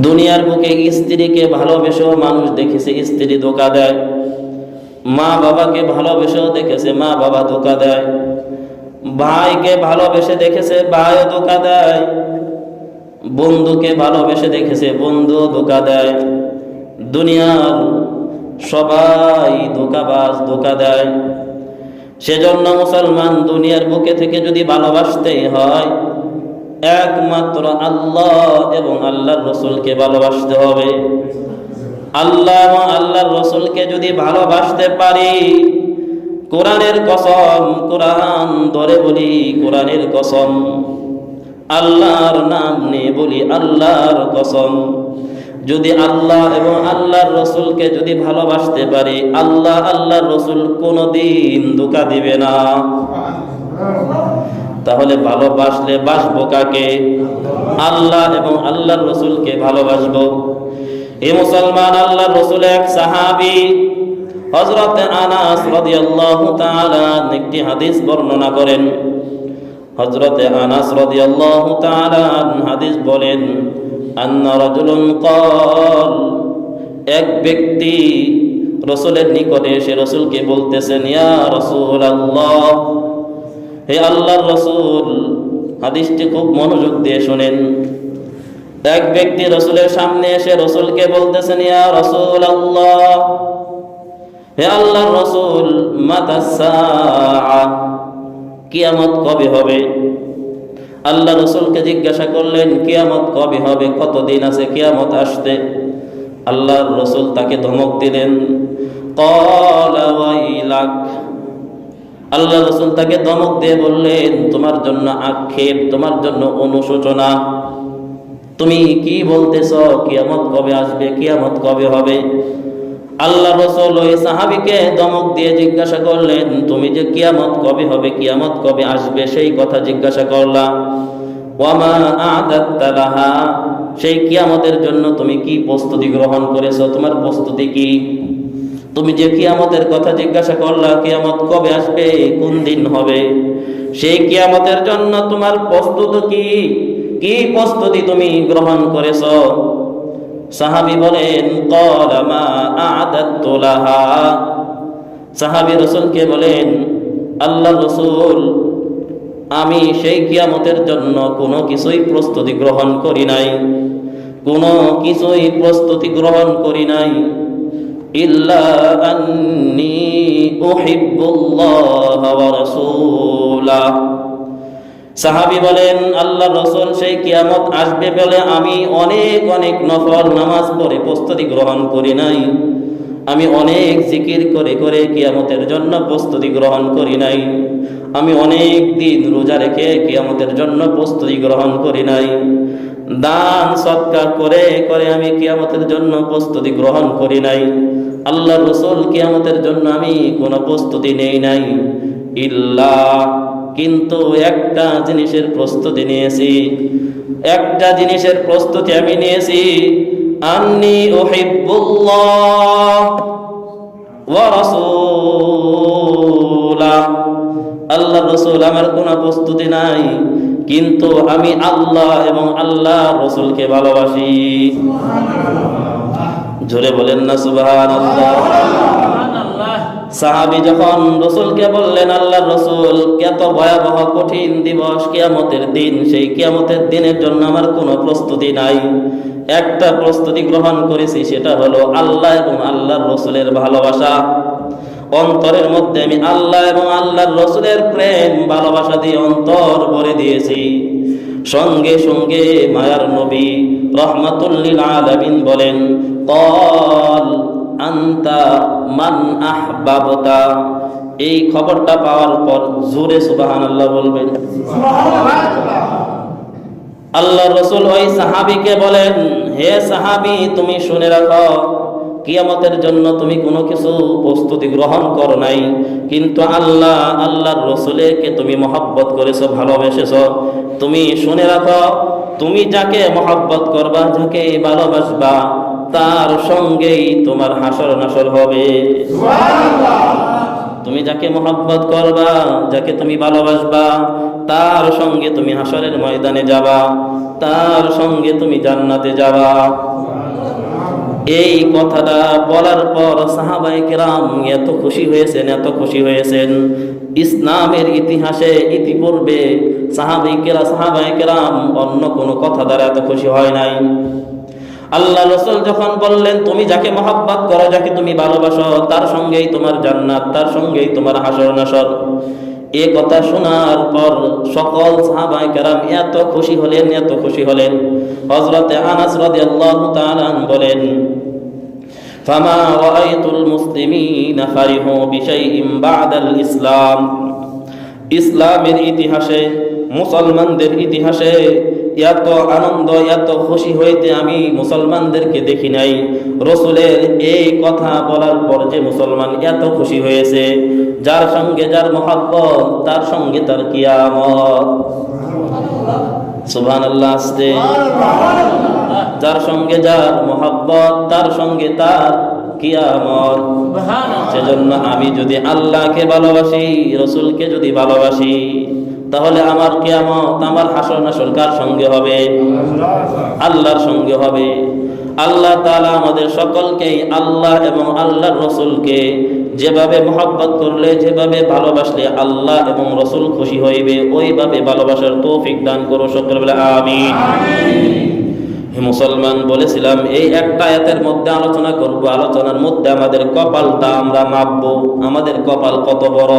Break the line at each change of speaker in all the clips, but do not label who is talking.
দুনিয়ার বুকে স্ত্রীকে ভালোবেসেও মানুষ দেখেছে স্ত্রী ধোঁকা দেয়, মা বাবাকে ভালোবেসেও দেখেছে মা বাবা ধোঁকা দেয়, ভাইকে ভালোবেসে দেখেছে ভাইও ধোঁকা দেয়, বন্ধুকে ভালোবেসে দেখেছে বন্ধু ধোঁকা দেয়। দুনিয়ার সবাই ধোঁকাবাজ, ধোঁকা দেয়। সেজন্য মুসলমান দুনিয়ার বুকে থেকে যদি ভালোবাসতেই হয়, একমাত্র আল্লাহ এবং আল্লাহর রসুলকে ভালোবাসতে হবে। আল্লাহ এবং আল্লাহর রসুলকে যদি ভালোবাসতে পারি, কোরআনের কসম, কোরআন ধরে বলি কোরআনের কসম, আল্লাহর নাম নিয়ে বলি আল্লাহর কসম, যদি আল্লাহ এবং আল্লাহর রসুলকে যদি ভালোবাসতে পারি, আল্লাহ আল্লাহর রসুল কোনোদিন ধোঁকা দিবে না। তাহলে ভালোবাসলে বাসবো কাকে? আল্লাহ এবং আল্লাহর রসুলকে ভালোবাসবো। এ মুসলমান, আল্লাহর রসুল এক সাহাবী হযরত আনাস রাদিয়াল্লাহু তাআলা একটি হাদিস বর্ণনা করেন। হযরত আনাস রাদিয়াল্লাহু তাআলা হাদিস বলেন, আন্না রাজুলুন ক্বাল, এক ব্যক্তি রাসূলের নিকটে এসে রাসূলকে বলতেছেন, ইয়া রাসূলুল্লাহ, হে আল্লাহর রাসূল। হাদিসটি খুব মনোযোগ দিয়ে শুনেন। এক ব্যক্তি রাসূলের সামনে এসে রাসূলকে বলতেছেন, ইয়া রাসূলুল্লাহ, হে আল্লাহর রাসূল, মাতাস সাআ, কিয়ামত কবে হবে? আল্লাহ রাসূলকে জিজ্ঞাসা করলেন, কিয়ামত কবে হবে, কতদিন আছে কিয়ামত আসতে? আল্লাহর রাসূল তাকে ধমক দিলেন, ক্বালা ওয়াইলাক, আল্লাহ রাসূল তাকে ধমক দিয়ে বললেন, তোমার জন্য আক্ষেপ, তোমার জন্য অনুশোচনা, তুমি কি বলতেছো? কিয়ামত কবে আসবে, কিয়ামত কবে হবে? আল্লাহ রাসূল ওই সাহাবীকে ধমক দিয়ে জিজ্ঞাসা করলেন, তুমি যে কিয়ামত কবে হবে, কিয়ামত কবে আসবে সেই কথা জিজ্ঞাসা করলাম, ওয়ামা আ'দাত্তা লাহা, সেই কিয়ামতের জন্য তুমি কি প্রস্তুতি গ্রহণ করেছো, তোমার প্রস্তুতি কি? তুমি যে কিয়ামতের কথা জিজ্ঞাসা করলা, কিয়ামত কবে আসবে, কোন দিন হবে, সেই কিয়ামতের জন্য তোমার প্রস্তুতি কি? কি প্রস্তুতি তুমি গ্রহণ করেছো? সাহাবী বলেন, ক্বালা মা আ'দাত্তু লাহা, সাহাবী রাসূলকে বলেন, আল্লাহ রাসূল, আমি সেই কিয়ামতের জন্য কোনো কিছুই প্রস্তুতি গ্রহণ করি নাই, কোনো কিছুই প্রস্তুতি গ্রহণ করি নাই, ইল্লা আন্নী উহিব্বুল্লাহ ওয়া রাসূলাহ। সাহাবী বলেন, আল্লাহ রাসূল, সেই কিয়ামত আসবে বলে আমি অনেক অনেক নফল নামাজ পড়ে প্রস্তুতি গ্রহণ করি নাই, আমি অনেক জিকির করে করে কিয়ামতের জন্য প্রস্তুতি গ্রহণ করি নাই, আমি অনেক দিন রোজা রেখে কিয়ামতের জন্য প্রস্তুতি গ্রহণ করি নাই, দান সদকা করে করে আমি কিয়ামতের জন্য প্রস্তুতি গ্রহণ করি নাই। আল্লাহ রাসূল, কিয়ামতের জন্য আমি কোনো প্রস্তুতি নেই নাই, ইল্লা, কিন্তু একটা জিনিসের প্রস্তুতি নিয়েছি, একটা জিনিসের প্রস্তুতি আমি নিয়েছি, আন্নী উহিব্বুল্লাহ ওয়া রাসূলাহ। আল্লাহ রাসূল, আমার কোনো প্রস্তুতি নাই, কিন্তু আমি আল্লাহ এবং আল্লাহ রাসূলকে ভালোবাসি। জোরে বলেন না সুবহানাল্লাহ। সাহাবী যখন রাসূলকে বললেন, আল্লাহর রাসূল, কত ভয়াবহ কঠিন দিবস কিয়ামতের দিন, সেই কিয়ামতের দিনের জন্য আমার কোনো প্রস্তুতি নাই, একটা প্রস্তুতি গ্রহণ করেছি, সেটা হলো আল্লাহ এবং আল্লাহর রাসূলের ভালোবাসা। অন্তরের মধ্যে আমি আল্লাহ এবং আল্লাহর রাসূলের প্রেম ভালোবাসা দিয়ে অন্তর ভরে দিয়েছি। সঙ্গে সঙ্গে মায়ার নবী রাহমাতুল লিল আলামিন বলেন, ক্বাল আনতা মান আহবাবতা। এই খবরটা পাওয়ার পর জোরে সুবহানাল্লাহ বলবেন। আল্লাহর রাসূল ওই সাহাবীকে বলেন, হে সাহাবী, তুমি শুনে রাখো, কিয়ামতের জন্য তুমি কোনো কিছু প্রস্তুতি গ্রহণ করো নাই, কিন্তু আল্লাহ আল্লাহর রাসূলকে তুমি মহব্বত করেছো, ভালোবেসেছো। তুমি শুনে রাখো, তুমি যাকে মহব্বত করবা, যাকে ভালোবাসবা, তার সঙ্গেই তোমার হাসর নাসর হবে। সুবহানাল্লাহ। তুমি যাকে মহব্বত করবা, যাকে তুমি ভালোবাসবা, তার সঙ্গে তুমি হাসরের ময়দানে যাবা, তার সঙ্গে তুমি জান্নাতে যাবা। এই কথাটা বলার পর সাহাবায়ে কেরাম এত খুশি হয়েছেন। ইসলামের ইতিহাসে ইতিপূর্বে সাহাবায়ে কেরাম অন্য কোনো কথা দ্বারা এত খুশি হয় নাই। আল্লাহ রাসূল যখন বললেন তুমি যাকে মহব্বত করো, যাকে তুমি ভালোবাসো, তার সঙ্গেই তোমার জান্নাত, তার সঙ্গেই তোমার হাসর নাসর, এ কথা শোনার পর সকল সাহাবায়ে কেরাম এত খুশি হলেন। হযরতে আনাস রাদিয়াল্লাহু তাআলা বলেন, ফামা রাআইতুল মুসলিমিনা ফারিহু বিশাইইন বা'দাল ইসলাম। ইসলামের ইতিহাসে, মুসলমানদের ইতিহাসে এত আনন্দ, এত খুশি হইতে আমি মুসলমানদেরকে দেখি নাই। রাসূলের এই কথা বলার পর যে মুসলমান এত খুশি হয়েছে, যার সঙ্গে যার মহব্বত, তার সঙ্গে তার কিয়ামত। সুবহানাল্লাহ। আস্তে। যার সঙ্গে যার মহব্বত, তার সঙ্গে তার কিয়ামত। সেজন্য আমি যদি আল্লাহকে ভালোবাসি, রাসূলকে যদি ভালোবাসি, তাহলে আমার কিয়ামত, আমার হাসর নাসর কার সঙ্গে হবে? আল্লাহর সঙ্গে হবে। আল্লাহ তাআলা আমাদের সকলকেই আল্লাহ এবং আল্লাহর রাসূলকে যেভাবে মহব্বত করলে, যেভাবে ভালোবাসলে আল্লাহ এবং রাসূল খুশি হইবে, ওইভাবে ভালোবাসার তৌফিক দান করো। সকলে বলে আমিন। মুসলমান, বলেছিলাম এই একটা আয়াতের মধ্যে আলোচনা করব। আলোচনার মধ্যে আমাদের কপালটা আমরা মাপবো, আমাদের কপাল কত বড়।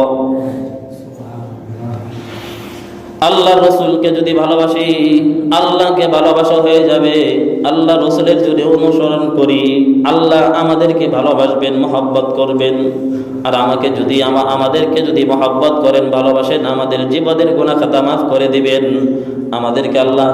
আল্লাহ রসুলকে যদি ভালোবাসি, আল্লাহকে ভালোবাসা হয়ে যাবে। আল্লাহ রসুলের যদি অনুসরণ করি, আল্লাহ আমাদেরকে ভালোবাসবেন, মহব্বত করবেন। আর আমাদেরকে যদি মহব্বত করেন, ভালোবাসেন, আমাদের জীবনের গুনাহ খাতা মাফ করে দিবেন। আমাদেরকে আল্লাহ